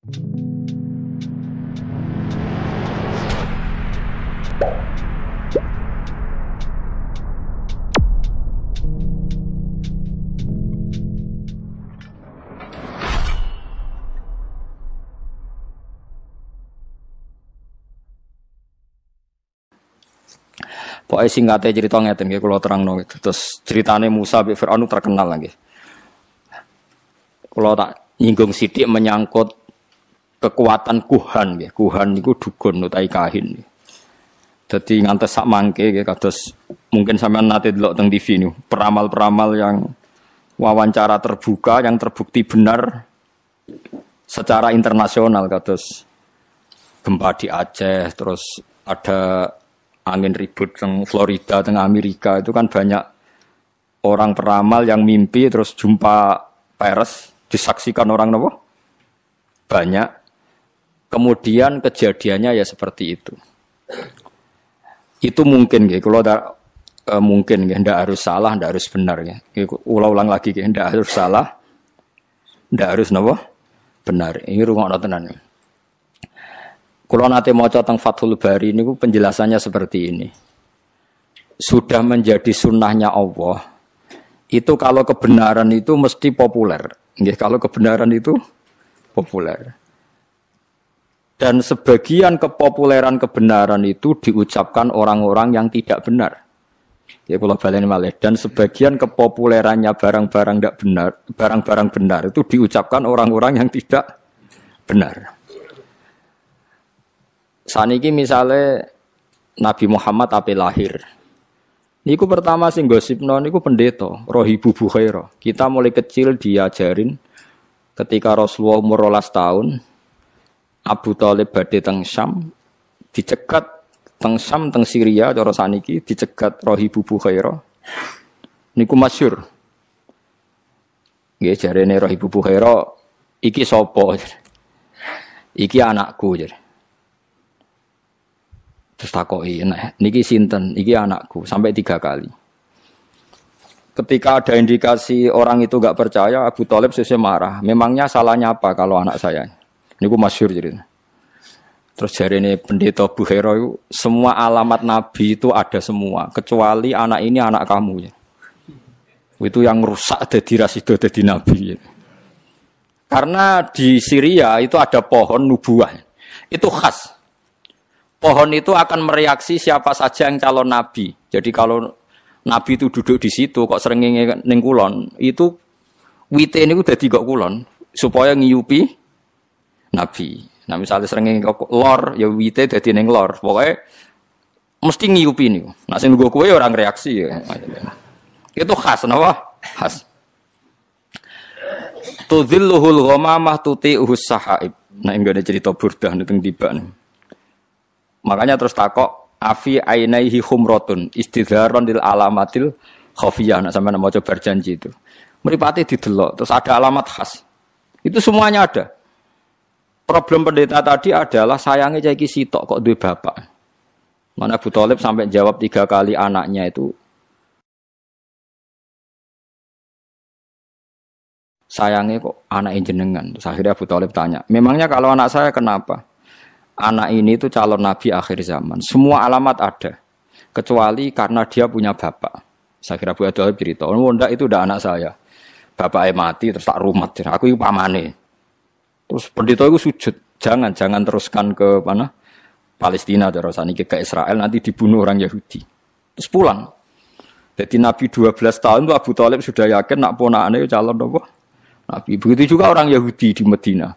Pokoknya singkatnya cerita ngeten nggih kula terangno gitu. Terus ceritane Musa bin Firaun terkenal lagi. Kula tak nyinggung sithik menyangkut kekuatan kuhan nggih. Kuhan niku dukun utawi kahin. Dadi ngantos sak mangke nggih kados mungkin sampean nate delok teng TV niku, peramal-peramal yang wawancara terbuka yang terbukti benar secara internasional kados gempa di Aceh, terus ada angin ribut teng Florida, teng Amerika, itu kan banyak orang peramal yang mimpi terus jumpa peres, disaksikan orang nopo banyak. Kemudian kejadiannya ya seperti itu. Itu mungkin nggih, kalau mungkin nggih, ndak harus salah, ndak harus benar ya. Ulang-ulang lagi nggih, ndak harus salah, ndak harus nopo benar. Ini rungokno tenan. Kalau nanti mau tentang Fathul Bari ini penjelasannya seperti ini. Sudah menjadi sunnahnya Allah. Itu kalau kebenaran itu mesti populer. Kalau kebenaran itu populer. Dan sebagian kepopuleran kebenaran itu diucapkan orang-orang yang tidak benar. Ya kalau balen malih. Dan sebagian kepopulerannya barang-barang tidak benar, barang-barang benar itu diucapkan orang-orang yang tidak benar. Saniki misalnya Nabi Muhammad ape lahir. Niku pertama sing gosipno niku pendeta Rohibu Bukhaira. Kita mulai kecil diajarin ketika Rasulullah umur 12 tahun Abu Thalib badhe teng Syam dicegat teng Syam teng Syria cara saniki dicegat Rohibu Bukhaira. Niku masyhur. Nggih jarene Rohibu Bukhaira iki sapa? Iki anakku jar. Terus takoki, nah, niki sinten, iki anakku, sampai 3 kali. Ketika ada indikasi orang itu enggak percaya, Abu Thalib sesuai marah. Memangnya salahnya apa kalau anak saya? Niku masyhur jadi. Terus jarene pendeta Bukhaira itu semua alamat Nabi itu ada semua, kecuali anak ini anak kamu. Ya. Itu yang rusak dadi rasido dadi Nabi. Ya. Karena di Syria itu ada pohon nubuah, itu khas. Pohon itu akan mereaksi siapa saja yang calon nabi. Jadi kalau nabi itu duduk di situ kok srengenge ning kulon, itu wite niku dadi kok kulon supaya ngiyupi nabi. Nah misalnya srengenge kok lor ya wite dadi ning lor. Pokoke mesti ngiyupi niku. Nek sing nggo kowe ora ngreaksi ya. Itu khas napa? Khas. Tudzilluhul ghamamah tuti'uhus sahaib. Nah enggak ada cerita burdah teng tibane. Makanya terus takok afi ainaihi khumratun istidharon lil alamatil khafiyah. Nak sampeyan mau coba berjanji itu. Mripate didelok terus ada alamat khas. Itu semuanya ada. Problem pendeta tadi adalah sayangnya cah iki sitok kok duwe bapak. Mana Abu Thalib sampai jawab 3 kali anaknya itu sayangnya kok anak jenengan. Terus akhirnya Abu Thalib tanya, "Memangnya kalau anak saya kenapa?" Anak ini itu calon nabi akhir zaman. Semua alamat ada. Kecuali karena dia punya bapak. Saya kira Abu Thalib cerita, "Oh, ndak itu udah anak saya. Bapaknya mati terus tak rumat. Aku itu pamane." Terus pendeta itu sujud. Jangan teruskan ke mana? Palestina terus ke Israel nanti dibunuh orang Yahudi. Terus pulang. Jadi Nabi 12 tahun itu Abu Thalib sudah yakin nak ponakane calon apa? Nabi. Begitu juga orang Yahudi di Medina.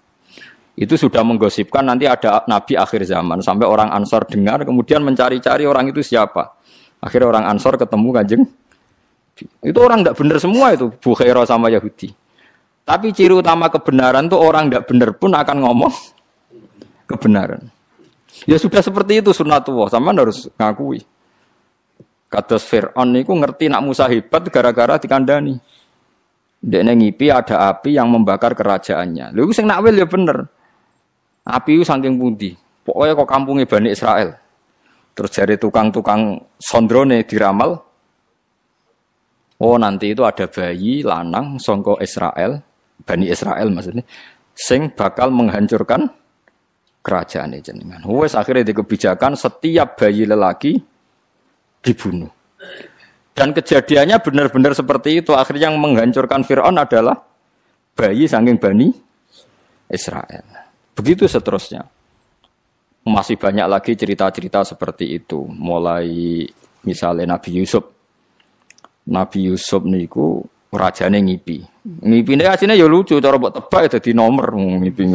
Itu sudah menggosipkan nanti ada Nabi akhir zaman. Sampai orang Ansor dengar, kemudian mencari-cari orang itu siapa. Akhirnya orang Ansor ketemu Kanjeng. Itu orang tidak benar semua itu, Bukhaira sama Yahudi. Tapi ciri utama kebenaran itu orang tidak benar pun akan ngomong kebenaran. Ya sudah seperti itu sunnatullah, sama harus ngakui. Kados Fir'aun itu ngerti nak Musa hebat gara-gara dikandani. Dekne ngipi ada api yang membakar kerajaannya. Lha iku sing nakwil ya bener. Api itu saking pundi? Pokoknya kok kampungnya Bani Israel. Terus dari tukang-tukang sondrone diramal. Oh nanti itu ada bayi lanang songko Israel. Bani Israel maksudnya. sing bakal menghancurkan kerajaan jenengan. Wes akhirnya di kebijakan setiap bayi lelaki dibunuh. Dan kejadiannya benar-benar seperti itu. Akhirnya yang menghancurkan Fir'aun adalah bayi saking Bani Israel. Begitu seterusnya. Masih banyak lagi cerita-cerita seperti itu. Mulai misalnya Nabi Yusuf. Nabi Yusuf niku rajane ngipi. Ngipine asline ya lucu, cara mbok tebak dadi nomor ngipi.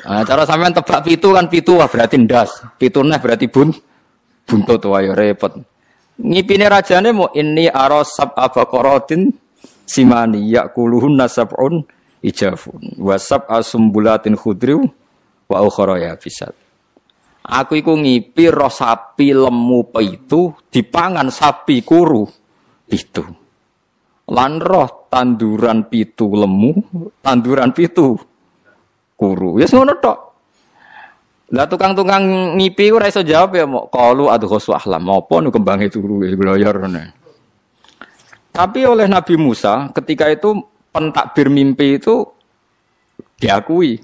Nah, cara sampean tebak pitu kan pitu wah berarti ndas. Pitune berarti buntut wae repot. Ngipine rajane mau ini arasab abaqaratin simani yaquluhun nasabun ijafun wasab asumbulatin khudriu wa ukhra yabisat. Aku iku ngipi roh sapi lemu pitu dipangan sapi kuru pitu. Lan roh tanduran pitu lemu, tanduran pitu kuru. Wis ngono tok. Lah tukang-tukang ngipi ora iso jawab ya mok qalu adghos ahlam. Apa nu kembange turu gloyor ngene. Tapi oleh Nabi Musa ketika itu pentakbir mimpi itu diakui.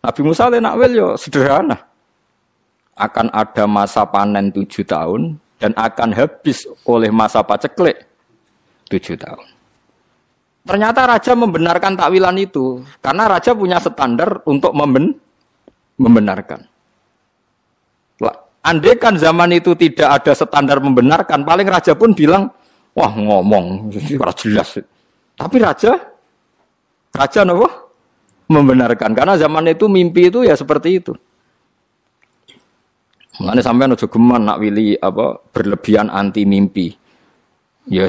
Nabi Musa le nakwil yo sederhana. Akan ada masa panen 7 tahun dan akan habis oleh masa paceklik 7 tahun. Ternyata raja membenarkan takwilan itu karena raja punya standar untuk membenarkan. Andai kan zaman itu tidak ada standar membenarkan, paling raja pun bilang, wah ngomong, jelas. Tapi raja apa? Membenarkan. Karena zaman itu mimpi itu ya seperti itu. Mulane sampean aja geman nak wili apa berlebihan anti mimpi. Ya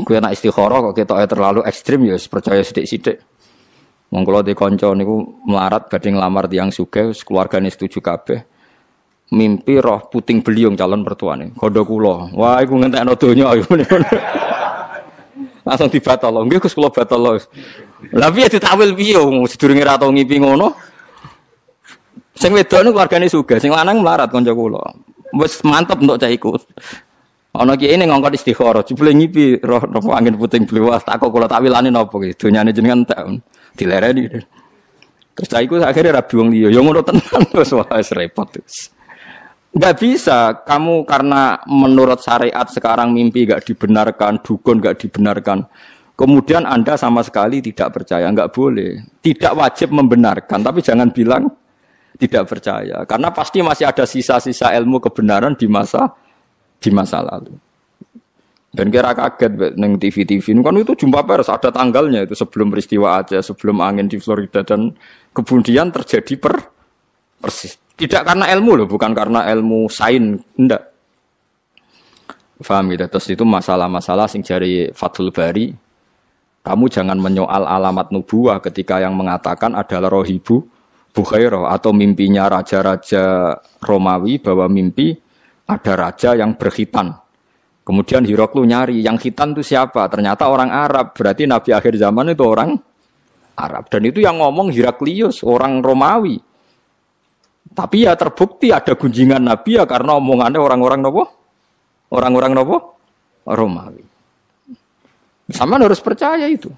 kowe nak istikharah kok ketoke terlalu ekstrim ya percaya sithik-sithik. Wong kula di kanca niku melarat badhe nglamar tiyang sugih, keluargane setuju kabeh. Mimpi roh puting beliung calon mertuane. Kandha kula. Wah iku ngentekno donya ayo. Langsung dibatal. Nggih Gus kula batal. Lah piye ditakwil piye sedurunge ra tau ngipi ngono? Sing wedok niku keluargane sugih, sing lanang melarat kanca kula. Wis mantep untuk cah iku. Ana kiye ning ngongkon istikharah, jebule ngipi roh angin puting beliung. Tak kok kula takwilane napa iki? Donyane jenengan tak dilereni. Terus cah iku akhirnya rabi wong liya. Ya ngono tenan wis repot. Enggak bisa kamu karena menurut syariat sekarang mimpi enggak dibenarkan, dukun enggak dibenarkan. Kemudian Anda sama sekali tidak percaya, enggak boleh. Tidak wajib membenarkan, tapi jangan bilang tidak percaya. Karena pasti masih ada sisa-sisa ilmu kebenaran di masa lalu. Dan kira kaget neng TV kan itu jumpa pers ada tanggalnya itu sebelum peristiwa Aceh, sebelum angin di Florida dan kemudian terjadi persis. Tidak karena ilmu loh, bukan karena ilmu sains, enggak. Faham gitu. Terus itu masalah-masalah sing jari Fathul Bari. Kamu jangan menyoal alamat nubuwah ketika yang mengatakan adalah Rohibu Bukhairah atau mimpinya raja-raja Romawi bahwa mimpi ada raja yang berkhitan. Kemudian Hiroklu nyari yang khitan itu siapa? Ternyata orang Arab. Berarti Nabi akhir zaman itu orang Arab. Dan itu yang ngomong Heraklius, orang Romawi. Tapi ya terbukti ada gunjingan Nabi ya karena omongannya orang-orang nopo? Orang-orang nopo? Romawi. Sama harus percaya itu.